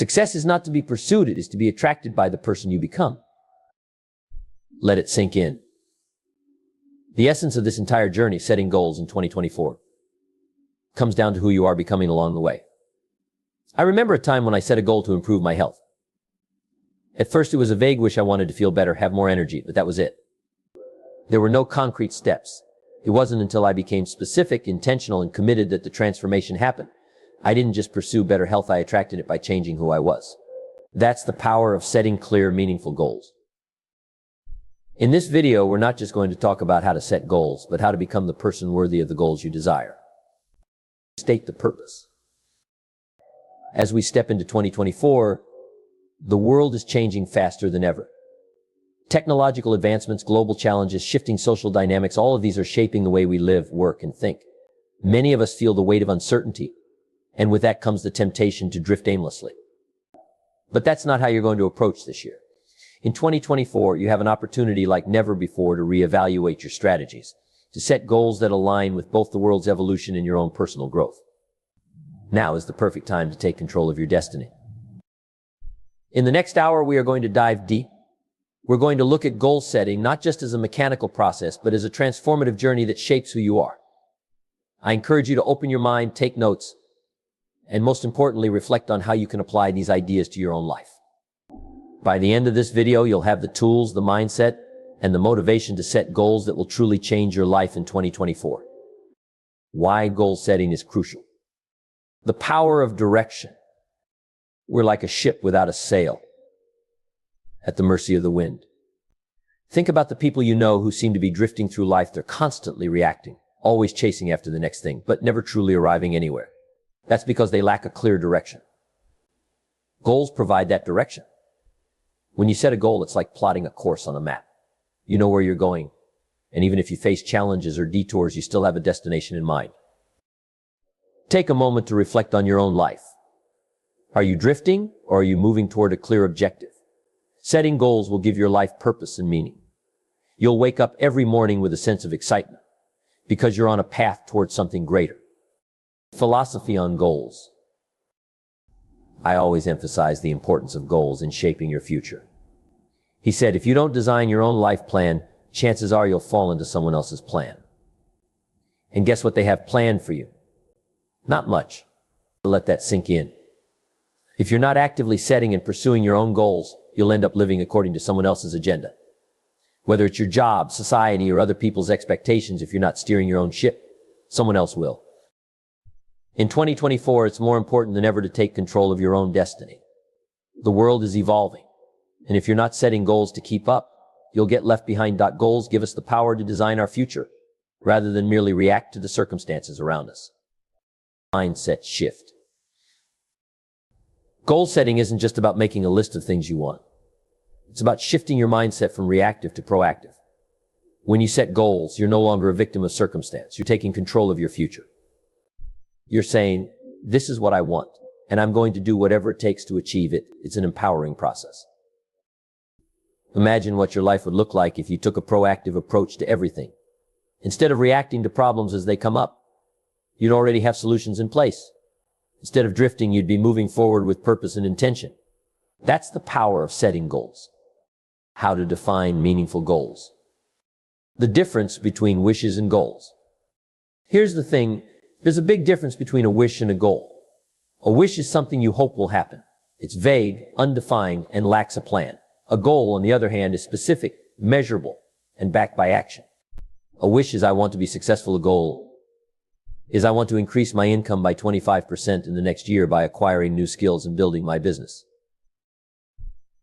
Success is not to be pursued, it is to be attracted by the person you become. Let it sink in. The essence of this entire journey, setting goals in 2024, comes down to who you are becoming along the way. I remember a time when I set a goal to improve my health. At first it was a vague wish. I wanted to feel better, have more energy, but that was it. There were no concrete steps. It wasn't until I became specific, intentional, and committed that the transformation happened. I didn't just pursue better health, I attracted it by changing who I was. That's the power of setting clear, meaningful goals. In this video, we're not just going to talk about how to set goals, but how to become the person worthy of the goals you desire. State the purpose. As we step into 2024, the world is changing faster than ever. Technological advancements, global challenges, shifting social dynamics, all of these are shaping the way we live, work, and think. Many of us feel the weight of uncertainty, and with that comes the temptation to drift aimlessly. But that's not how you're going to approach this year. In 2024, you have an opportunity like never before to reevaluate your strategies, to set goals that align with both the world's evolution and your own personal growth. Now is the perfect time to take control of your destiny. In the next hour, we are going to dive deep. We're going to look at goal setting, not just as a mechanical process, but as a transformative journey that shapes who you are. I encourage you to open your mind, take notes, and most importantly, reflect on how you can apply these ideas to your own life. By the end of this video, you'll have the tools, the mindset, and the motivation to set goals that will truly change your life in 2024. Why goal setting is crucial. The power of direction. We're like a ship without a sail, at the mercy of the wind. Think about the people you know who seem to be drifting through life. They're constantly reacting, always chasing after the next thing, but never truly arriving anywhere. That's because they lack a clear direction. Goals provide that direction. When you set a goal, it's like plotting a course on a map. You know where you're going, and even if you face challenges or detours, you still have a destination in mind. Take a moment to reflect on your own life. Are you drifting, or are you moving toward a clear objective? Setting goals will give your life purpose and meaning. You'll wake up every morning with a sense of excitement, because you're on a path towards something greater. Philosophy on goals. I always emphasize the importance of goals in shaping your future. He said, if you don't design your own life plan, chances are you'll fall into someone else's plan. And guess what they have planned for you? Not much. Let that sink in. If you're not actively setting and pursuing your own goals, you'll end up living according to someone else's agenda. Whether it's your job, society, or other people's expectations, if you're not steering your own ship, someone else will. In 2024, it's more important than ever to take control of your own destiny. The world is evolving, and if you're not setting goals to keep up, you'll get left behind. Goals give us the power to design our future, rather than merely react to the circumstances around us. Mindset shift. Goal setting isn't just about making a list of things you want. It's about shifting your mindset from reactive to proactive. When you set goals, you're no longer a victim of circumstance. You're taking control of your future. You're saying, this is what I want, and I'm going to do whatever it takes to achieve it. It's an empowering process. Imagine what your life would look like if you took a proactive approach to everything. Instead of reacting to problems as they come up, you'd already have solutions in place. Instead of drifting, you'd be moving forward with purpose and intention. That's the power of setting goals. How to define meaningful goals. The difference between wishes and goals. Here's the thing. There's a big difference between a wish and a goal. A wish is something you hope will happen. It's vague, undefined, and lacks a plan. A goal, on the other hand, is specific, measurable, and backed by action. A wish is I want to be successful. A goal is I want to increase my income by 25% in the next year by acquiring new skills and building my business.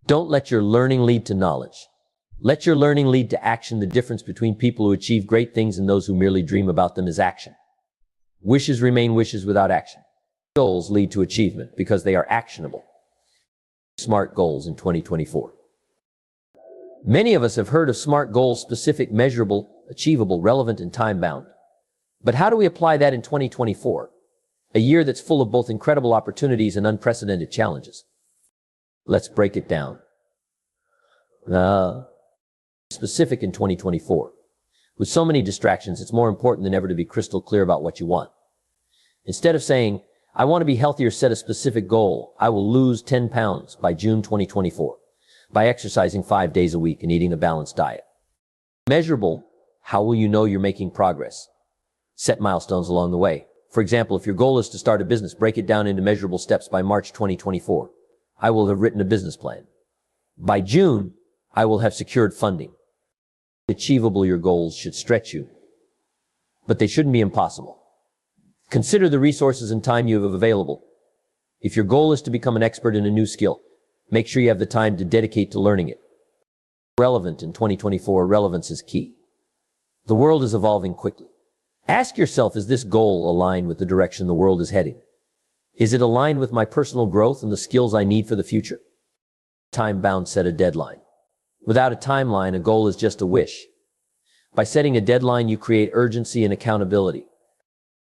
Don't let your learning lead to knowledge. Let your learning lead to action. The difference between people who achieve great things and those who merely dream about them is action. Wishes remain wishes without action. Goals lead to achievement because they are actionable. Smart goals in 2024. Many of us have heard of SMART goals: specific, measurable, achievable, relevant, and time-bound. But how do we apply that in 2024? A year that's full of both incredible opportunities and unprecedented challenges. Let's break it down. Specific in 2024. With so many distractions, it's more important than ever to be crystal clear about what you want. Instead of saying, I want to be healthier. Set a specific goal. I will lose 10 pounds by June 2024 by exercising 5 days a week and eating a balanced diet. Measurable. How will you know you're making progress? Set milestones along the way. For example, if your goal is to start a business, break it down into measurable steps. By March 2024, I will have written a business plan. By June, I will have secured funding. Achievable. Your goals should stretch you, but they shouldn't be impossible. Consider the resources and time you have available. If your goal is to become an expert in a new skill, make sure you have the time to dedicate to learning it. Relevant. In 2024, relevance is key. The world is evolving quickly. Ask yourself, is this goal aligned with the direction the world is heading? Is it aligned with my personal growth and the skills I need for the future? Time-bound. Set a deadline. Without a timeline, a goal is just a wish. By setting a deadline, you create urgency and accountability.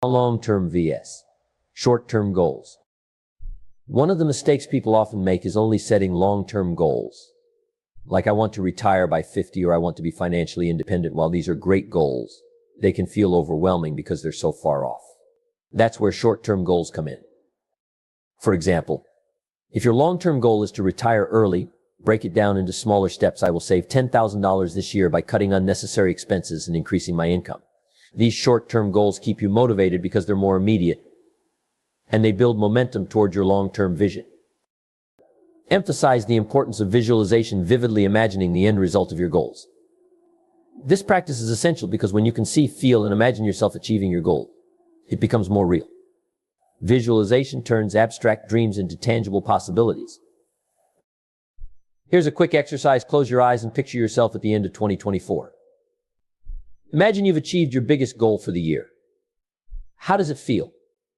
Long-term vs. short-term goals. One of the mistakes people often make is only setting long-term goals. Like, I want to retire by 50 or I want to be financially independent. While these are great goals, they can feel overwhelming because they're so far off. That's where short-term goals come in. For example, if your long-term goal is to retire early, break it down into smaller steps. I will save $10,000 this year by cutting unnecessary expenses and increasing my income. These short-term goals keep you motivated because they're more immediate, and they build momentum toward your long-term vision. Emphasize the importance of visualization, vividly imagining the end result of your goals. This practice is essential because when you can see, feel, and imagine yourself achieving your goal, it becomes more real. Visualization turns abstract dreams into tangible possibilities. Here's a quick exercise. Close your eyes and picture yourself at the end of 2024. Imagine you've achieved your biggest goal for the year. How does it feel?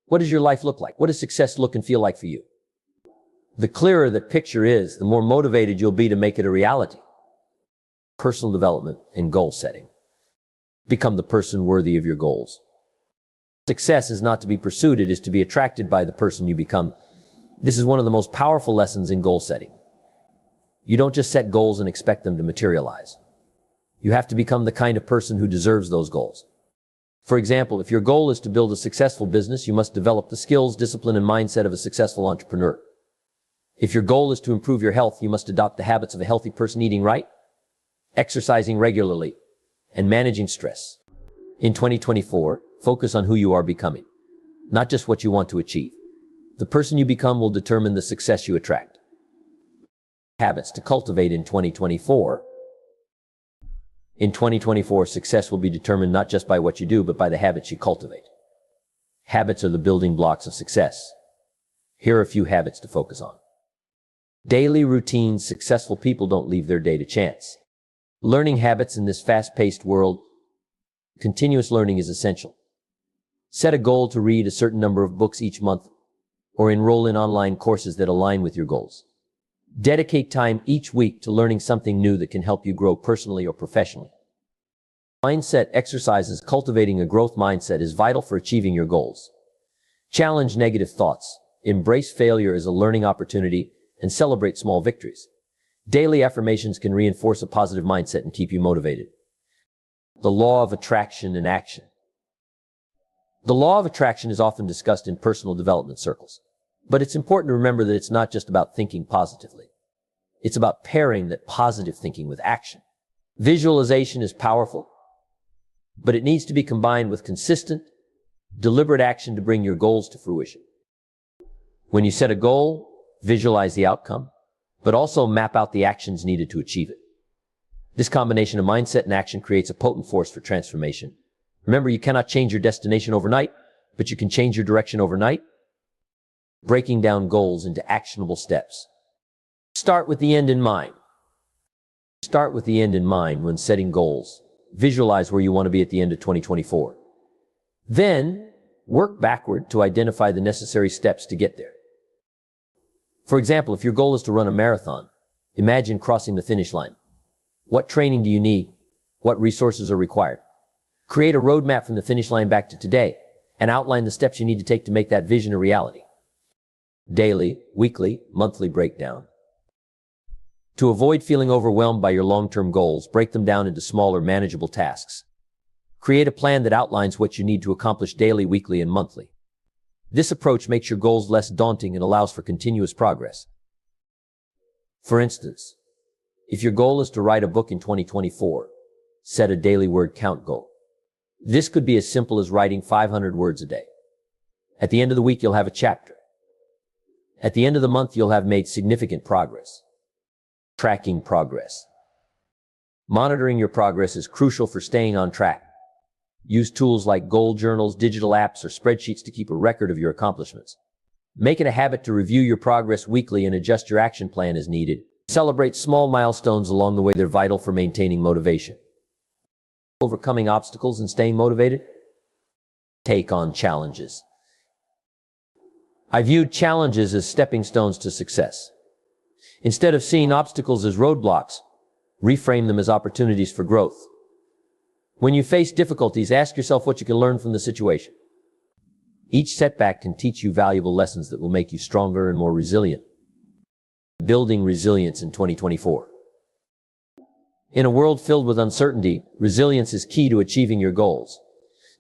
What does your life look like? What does success look and feel like for you? The clearer that picture is, the more motivated you'll be to make it a reality. Personal development and goal setting. Become the person worthy of your goals. Success is not to be pursued, it is to be attracted by the person you become. This is one of the most powerful lessons in goal setting. You don't just set goals and expect them to materialize. You have to become the kind of person who deserves those goals. For example, if your goal is to build a successful business, you must develop the skills, discipline, and mindset of a successful entrepreneur. If your goal is to improve your health, you must adopt the habits of a healthy person: eating right, exercising regularly, and managing stress. In 2024, focus on who you are becoming, not just what you want to achieve. The person you become will determine the success you attract. Habits to cultivate in 2024. In 2024, success will be determined not just by what you do, but by the habits you cultivate. Habits are the building blocks of success. Here are a few habits to focus on. Daily routines. Successful people don't leave their day to chance. Learning habits in this fast-paced world. Continuous learning is essential. Set a goal to read a certain number of books each month or enroll in online courses that align with your goals. Dedicate time each week to learning something new that can help you grow personally or professionally. Mindset exercises. Cultivating a growth mindset is vital for achieving your goals. Challenge negative thoughts. Embrace failure as a learning opportunity and celebrate small victories. Daily affirmations can reinforce a positive mindset and keep you motivated. The law of attraction and action. The law of attraction is often discussed in personal development circles, but it's important to remember that it's not just about thinking positively. It's about pairing that positive thinking with action. Visualization is powerful, but it needs to be combined with consistent, deliberate action to bring your goals to fruition. When you set a goal, visualize the outcome, but also map out the actions needed to achieve it. This combination of mindset and action creates a potent force for transformation. Remember, you cannot change your destination overnight, but you can change your direction overnight. Breaking down goals into actionable steps. Start with the end in mind. Start with the end in mind when setting goals. Visualize where you want to be at the end of 2024. Then, work backward to identify the necessary steps to get there. For example, if your goal is to run a marathon, imagine crossing the finish line. What training do you need? What resources are required? Create a roadmap from the finish line back to today and outline the steps you need to take to make that vision a reality. Daily, weekly, monthly breakdown. To avoid feeling overwhelmed by your long-term goals, break them down into smaller, manageable tasks. Create a plan that outlines what you need to accomplish daily, weekly, and monthly. This approach makes your goals less daunting and allows for continuous progress. For instance, if your goal is to write a book in 2024, set a daily word count goal. This could be as simple as writing 500 words a day. At the end of the week, you'll have a chapter. At the end of the month, you'll have made significant progress. Tracking progress. Monitoring your progress is crucial for staying on track. Use tools like goal journals, digital apps, or spreadsheets to keep a record of your accomplishments. Make it a habit to review your progress weekly and adjust your action plan as needed. Celebrate small milestones along the way. They're vital for maintaining motivation. Overcoming obstacles and staying motivated? Take on challenges. I viewed challenges as stepping stones to success. Instead of seeing obstacles as roadblocks, reframe them as opportunities for growth. When you face difficulties, ask yourself what you can learn from the situation. Each setback can teach you valuable lessons that will make you stronger and more resilient. Building resilience in 2024. In a world filled with uncertainty, resilience is key to achieving your goals.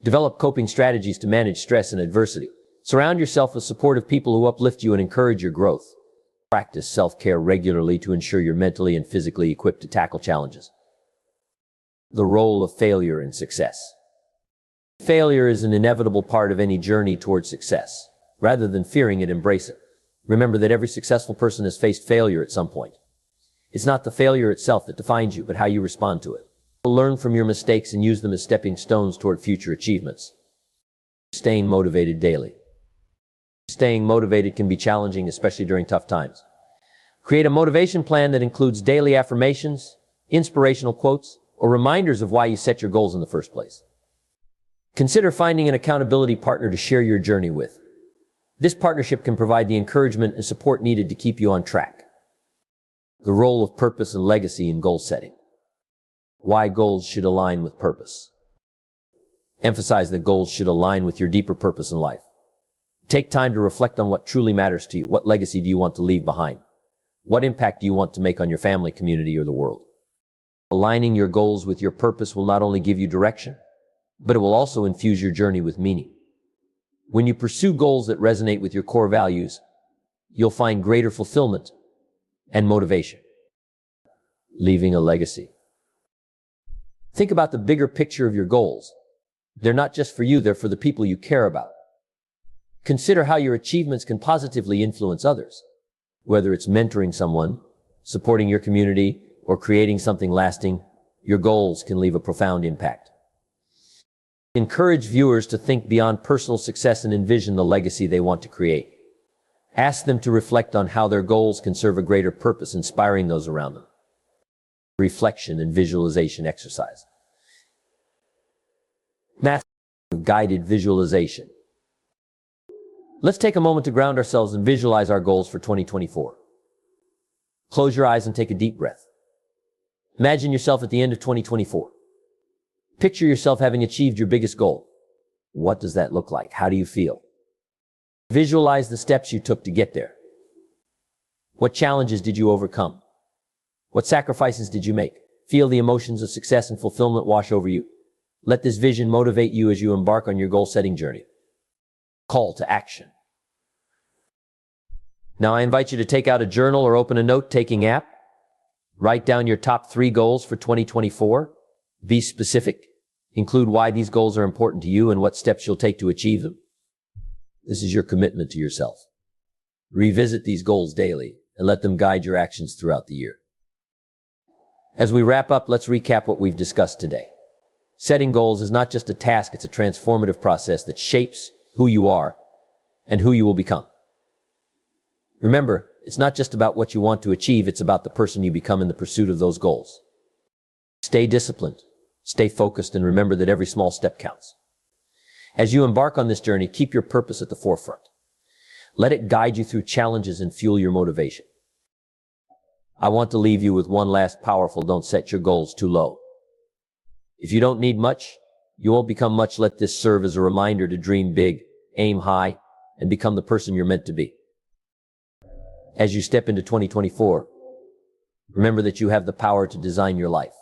Develop coping strategies to manage stress and adversity. Surround yourself with supportive people who uplift you and encourage your growth. Practice self-care regularly to ensure you're mentally and physically equipped to tackle challenges. The role of failure in success. Failure is an inevitable part of any journey towards success. Rather than fearing it, embrace it. Remember that every successful person has faced failure at some point. It's not the failure itself that defines you, but how you respond to it. Learn from your mistakes and use them as stepping stones toward future achievements. Staying motivated daily. Staying motivated can be challenging, especially during tough times. Create a motivation plan that includes daily affirmations, inspirational quotes, or reminders of why you set your goals in the first place. Consider finding an accountability partner to share your journey with. This partnership can provide the encouragement and support needed to keep you on track. The role of purpose and legacy in goal setting. Why goals should align with purpose. Emphasize that goals should align with your deeper purpose in life. Take time to reflect on what truly matters to you. What legacy do you want to leave behind? What impact do you want to make on your family, community, or the world? Aligning your goals with your purpose will not only give you direction, but it will also infuse your journey with meaning. When you pursue goals that resonate with your core values, you'll find greater fulfillment and motivation. Leaving a legacy. Think about the bigger picture of your goals. They're not just for you, they're for the people you care about. Consider how your achievements can positively influence others. Whether it's mentoring someone, supporting your community, or creating something lasting, your goals can leave a profound impact. Encourage viewers to think beyond personal success and envision the legacy they want to create. Ask them to reflect on how their goals can serve a greater purpose, inspiring those around them. Reflection and visualization exercise. Master guided visualization. Let's take a moment to ground ourselves and visualize our goals for 2024. Close your eyes and take a deep breath. Imagine yourself at the end of 2024. Picture yourself having achieved your biggest goal. What does that look like? How do you feel? Visualize the steps you took to get there. What challenges did you overcome? What sacrifices did you make? Feel the emotions of success and fulfillment wash over you. Let this vision motivate you as you embark on your goal-setting journey. Call to action. Now I invite you to take out a journal or open a note-taking app. Write down your top 3 goals for 2024. Be specific. Include why these goals are important to you and what steps you'll take to achieve them. This is your commitment to yourself. Revisit these goals daily and let them guide your actions throughout the year. As we wrap up, let's recap what we've discussed today. Setting goals is not just a task, it's a transformative process that shapes who you are and who you will become. Remember, it's not just about what you want to achieve, it's about the person you become in the pursuit of those goals. Stay disciplined, stay focused, and remember that every small step counts. As you embark on this journey, keep your purpose at the forefront. Let it guide you through challenges and fuel your motivation. I want to leave you with one last powerful: don't set your goals too low. If you don't need much, you won't become much. Let this serve as a reminder to dream big, aim high, and become the person you're meant to be. As you step into 2024, remember that you have the power to design your life.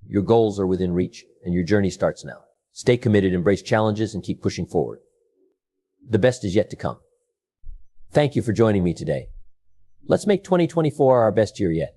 Your goals are within reach, and your journey starts now. Stay committed, embrace challenges, and keep pushing forward. The best is yet to come. Thank you for joining me today. Let's make 2024 our best year yet.